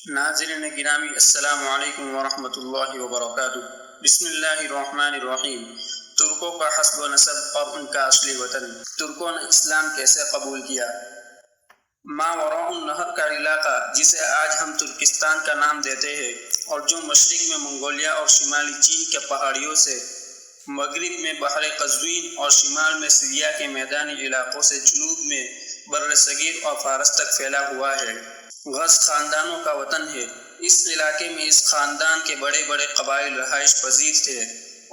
ناظرین گرامی السلام علیکم ورحمۃ اللہ وبرکاتہ۔ بسم اللہ الرحمن الرحیم۔ ترکوں کا حسب و نسب اور ان کا اصلی وطن۔ ترکوں نے اسلام کیسے قبول کیا؟ ماوراء النہر کا علاقہ جسے آج ہم ترکستان کا نام دیتے ہیں اور جو مشرق میں منگولیا اور شمالی چین کے پہاڑیوں سے، مغرب میں بحر قزوین اور شمال میں سیریا کے میدانی علاقوں سے جنوب میں بر صغیر اور فارس تک پھیلا ہوا ہے، غز خاندانوں کا وطن ہے۔ اس علاقے میں اس خاندان کے بڑے بڑے قبائل رہائش پذیر تھے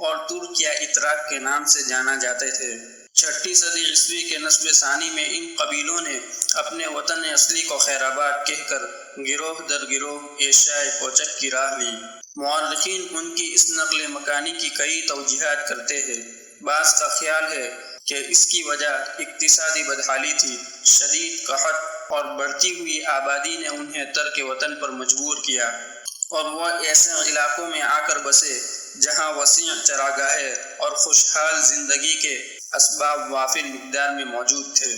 اور ترک یا اتراک کے نام سے جانا جاتے تھے۔ 6 صدی عیسوی کے نسب ثانی میں ان قبیلوں نے اپنے وطن اصلی کو خیر آباد کہہ کر گروہ در گروہ ایشیائے کوچک کی راہ لی۔ مورخین ان کی اس نقل مکانی کی کئی توجیہات کرتے ہیں۔ بعض کا خیال ہے کہ اس کی وجہ اقتصادی بدحالی تھی، شدید قحط اور بڑھتی ہوئی آبادی نے انہیں ترک وطن پر مجبور کیا اور وہ ایسے علاقوں میں آ کر بسے جہاں وسیع چراگاہیں اور خوشحال زندگی کے اسباب وافر مقدار میں موجود تھے۔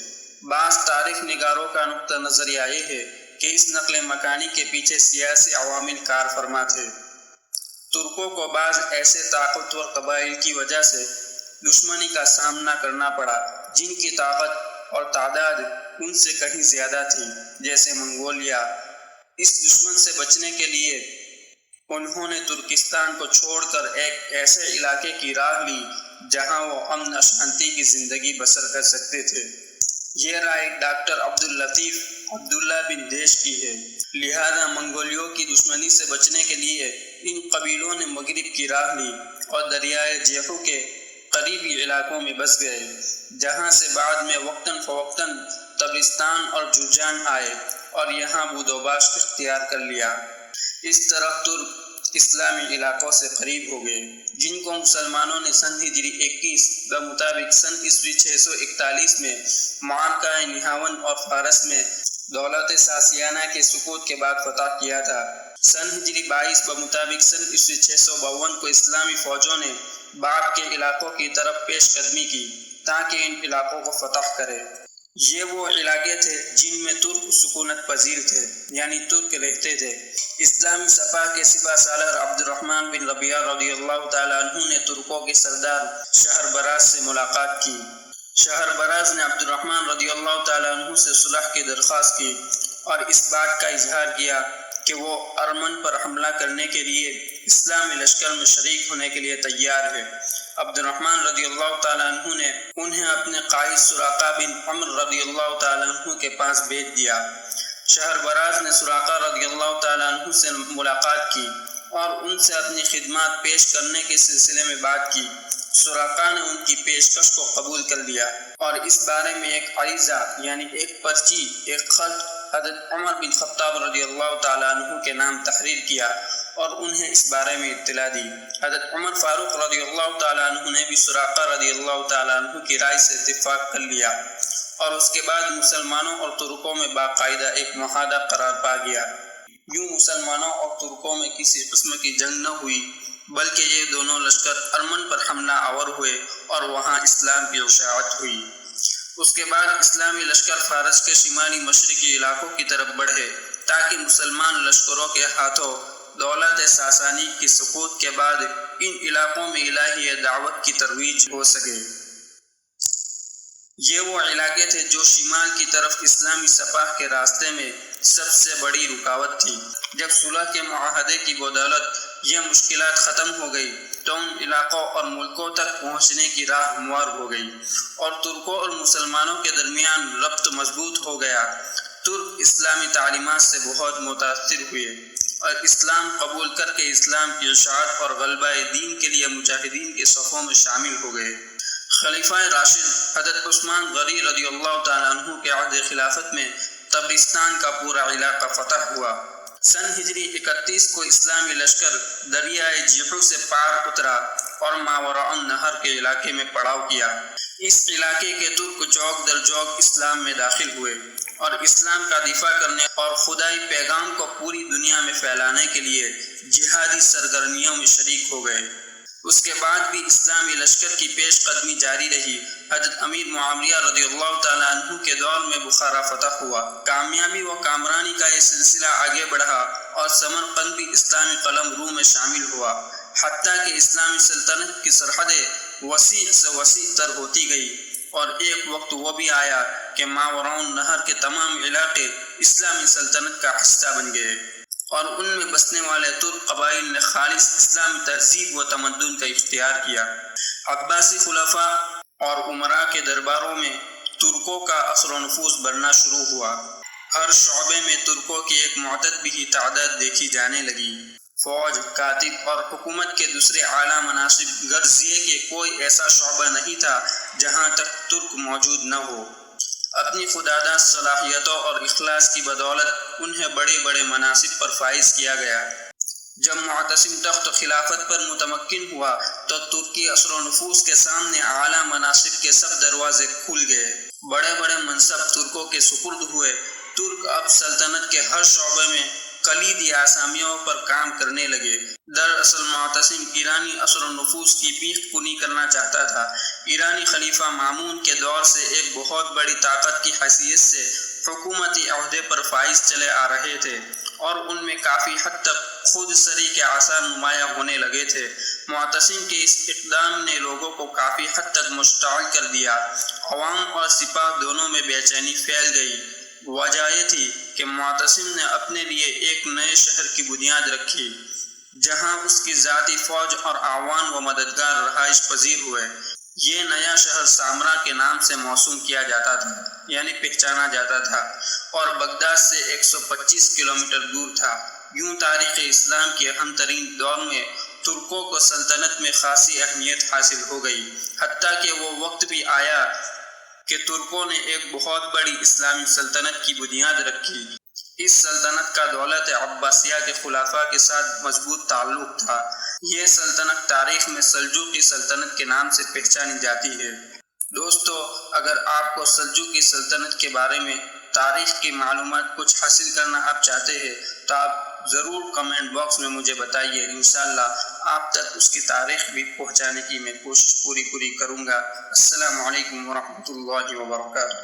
بعض تاریخ نگاروں کا نقطہ نظر یہ ہے کہ اس نقل مکانی کے پیچھے سیاسی عوامل کار فرما تھے۔ ترکوں کو بعض ایسے طاقتور قبائل کی وجہ سے دشمنی کا سامنا کرنا پڑا جن کی طاقت اور تعداد ان سے کہیں زیادہ تھی، جیسے منگولیا۔ اس دشمن سے بچنے کے لیے انہوں نے ترکستان کو چھوڑ کر ایک ایسے علاقے کی راہ لی جہاں وہ امن و شانتی کی زندگی بسر کر سکتے تھے۔ یہ رائے ڈاکٹر عبداللطیف عبداللہ بن دیش کی ہے۔ لہذا منگولیوں کی دشمنی سے بچنے کے لیے ان قبیلوں نے مغرب کی راہ لی اور دریائے جیحو کے قریبی علاقوں میں بس گئے، جہاں سے بعد میں وقتاً فوقتاً تبرستان اور جرجان آئے اور یہاں بود و باش اختیار کر لیا۔ اس طرح ترک اسلامی علاقوں سے قریب ہو گئے، جن کو مسلمانوں نے سن ہجری 21 بمطابق سن عیسوی 641 میں معرکہ نہاون اور فارس میں دولت ساسانیہ کے سقوط کے بعد فتح کیا تھا۔ سن ہجری 22 بمطابق سن عیسوی 652 کو اسلامی فوجوں نے باغ کے علاقوں کی طرف پیش قدمی کی تاکہ ان علاقوں کو فتح کرے۔ یہ وہ علاقے تھے جن میں ترک سکونت پذیر تھے، یعنی ترک رہتے تھے۔ اسلامی سپاہ کے سپہ سالار عبد الرحمن بن ربیعہ رضی اللہ تعالیٰ عنہ نے ترکوں کے سردار شہربراز سے ملاقات کی۔ شہربراز نے عبد الرحمن رضی اللہ تعالیٰ عنہ سے صلح کی درخواست کی اور اس بات کا اظہار کیا کہ وہ ارمن پر حملہ کرنے کے لیے اسلامی لشکر میں شریک ہونے کے لیے تیار ہے۔ عبد الرحمن رضی اللہ تعالیٰ عنہ نے انہیں اپنے قائد سراقہ بن عمر رضی اللہ تعالیٰ عنہ کے پاس بھیج دیا۔ شہربراز نے سراقہ رضی اللہ تعالیٰ عنہ سے ملاقات کی اور ان سے اپنی خدمات پیش کرنے کے سلسلے میں بات کی۔ سراقہ نے ان کی پیشکش کو قبول کر لیا اور اس بارے میں ایک عریضہ یعنی ایک پرچی، ایک خط حضرت عمر بن خطاب رضی اللہ تعالیٰ عنہ کے نام تحریر کیا اور انہیں اس بارے میں اطلاع دی۔ حضرت عمر فاروق رضی اللہ تعالیٰ عنہ نے بھی سراقہ رضی اللہ تعالیٰ عنہ کی رائے سے اتفاق کر لیا اور اس کے بعد مسلمانوں اور ترکوں میں باقاعدہ ایک معاہدہ قرار پا گیا۔ یوں مسلمانوں اور ترکوں میں کسی قسم کی جنگ نہ ہوئی، بلکہ یہ دونوں لشکر ارمن پر حملہ آور ہوئے اور وہاں اسلام کی اشاعت ہوئی۔ اس کے بعد اسلامی لشکر فارس کے شمالی مشرقی علاقوں کی طرف بڑھے تاکہ مسلمان لشکروں کے ہاتھوں دولت ساسانی کی سقوط کے بعد ان علاقوں میں الہی دعوت کی ترویج ہو سکے۔ یہ وہ علاقے تھے جو شمال کی طرف اسلامی سپاہ کے راستے میں سب سے بڑی رکاوٹ تھی۔ جب صلح کے معاہدے کی بدولت یہ مشکلات ختم ہو گئی تو ان علاقوں اور ملکوں تک پہنچنے کی راہ ہموار ہو گئی اور ترکوں اور مسلمانوں کے درمیان ربط مضبوط ہو گیا۔ ترک اسلامی تعلیمات سے بہت متاثر ہوئے اور اسلام قبول کر کے اسلام کی اشاعت اور غلبہ دین کے لیے مجاہدین کے صفوں میں شامل ہو گئے۔ خلیفہ راشد حضرت عثمان غنی رضی اللہ تعالیٰ عنہ کے عہد خلافت میں تبرستان کا پورا علاقہ فتح ہوا۔ سن ہجری 31 کو اسلامی لشکر دریائے جیحو سے پار اترا اور ماوراء النہر کے علاقے میں پڑاؤ کیا۔ اس علاقے کے ترک جوگ در جوگ اسلام میں داخل ہوئے اور اسلام کا دفاع کرنے اور خدائی پیغام کو پوری دنیا میں پھیلانے کے لیے جہادی سرگرمیوں میں شریک ہو گئے۔ اس کے بعد بھی اسلامی لشکر کی پیش قدمی جاری رہی۔ حضرت امیر معاویہ رضی اللہ تعالیٰ عنہ کے دور میں بخارا فتح ہوا۔ کامیابی و کامرانی کا یہ سلسلہ آگے بڑھا اور سمرقند بھی اسلامی قلم رو میں شامل ہوا، حتیٰ کہ اسلامی سلطنت کی سرحدیں وسیع سے وسیع تر ہوتی گئی، اور ایک وقت وہ بھی آیا کہ ماوراء نہر کے تمام علاقے اسلامی سلطنت کا حصہ بن گئے، اور ان میں بسنے والے ترک قبائل نے خالص اسلامی تہذیب و تمدن کا اختیار کیا۔ عباسی خلفاء اور امراء کے درباروں میں ترکوں کا اثر و نفوذ بڑھنا شروع ہوا۔ ہر شعبے میں ترکوں کی ایک معتدل ہی تعداد دیکھی جانے لگی۔ فوج، کاتب اور حکومت کے دوسرے اعلیٰ مناصب، غرض یہ کہ کوئی ایسا شعبہ نہیں تھا جہاں تک ترک موجود نہ ہو۔ اپنی خودداد صلاحیتوں اور اخلاص کی بدولت انہیں بڑے بڑے مناصب پر فائز کیا گیا۔ جب معتصم تخت خلافت پر متمکن ہوا تو ترکی اثر و نفوذ کے سامنے اعلیٰ مناصب کے سب دروازے کھل گئے۔ بڑے بڑے منصب ترکوں کے سپرد ہوئے۔ ترک اب سلطنت کے ہر شعبے میں کلیدی آسامیوں پر کام کرنے لگے۔ دراصل معتصم ایرانی اثر و نفوذ کی بیخ کنی کرنا چاہتا تھا۔ ایرانی خلیفہ مامون کے دور سے ایک بہت بڑی طاقت کی حیثیت سے حکومتی عہدے پر فائز چلے آ رہے تھے، اور ان میں کافی حد تک خود سری کے آثار نمایاں ہونے لگے تھے۔ معتصم کے اس اقدام نے لوگوں کو کافی حد تک مشتعل کر دیا۔ عوام اور سپاہ دونوں میں بے چینی پھیل گئی۔ وجہ یہ تھی کہ معتصم نے اپنے لیے ایک نئے شہر کی بنیاد رکھی، جہاں اس کی ذاتی فوج اور اعوان و مددگار رہائش پذیر ہوئے۔ یہ نیا شہر سامرا کے نام سے موسوم کیا جاتا تھا، یعنی پہچانا جاتا تھا، اور بغداد سے 125 کلومیٹر دور تھا۔ یوں تاریخ اسلام کے اہم ترین دور میں ترکوں کو سلطنت میں خاصی اہمیت حاصل ہو گئی، حتیٰ کہ وہ وقت بھی آیا کہ ترکوں نے ایک بہت بڑی اسلامی سلطنت کی بنیاد رکھی۔ اس سلطنت کا دولت عباسیہ کے خلفاء کے ساتھ مضبوط تعلق تھا۔ یہ سلطنت تاریخ میں سلجوقی سلطنت کے نام سے پہچانی جاتی ہے۔ دوستو، اگر آپ کو سلجوقی سلطنت کے بارے میں تاریخ کی معلومات کچھ حاصل کرنا آپ چاہتے ہیں تو آپ ضرور کمنٹ باکس میں مجھے بتائیے۔ انشاءاللہ آپ تک اس کی تاریخ بھی پہنچانے کی میں کوشش پوری کروں گا۔ السلام علیکم ورحمۃ اللہ وبرکاتہ۔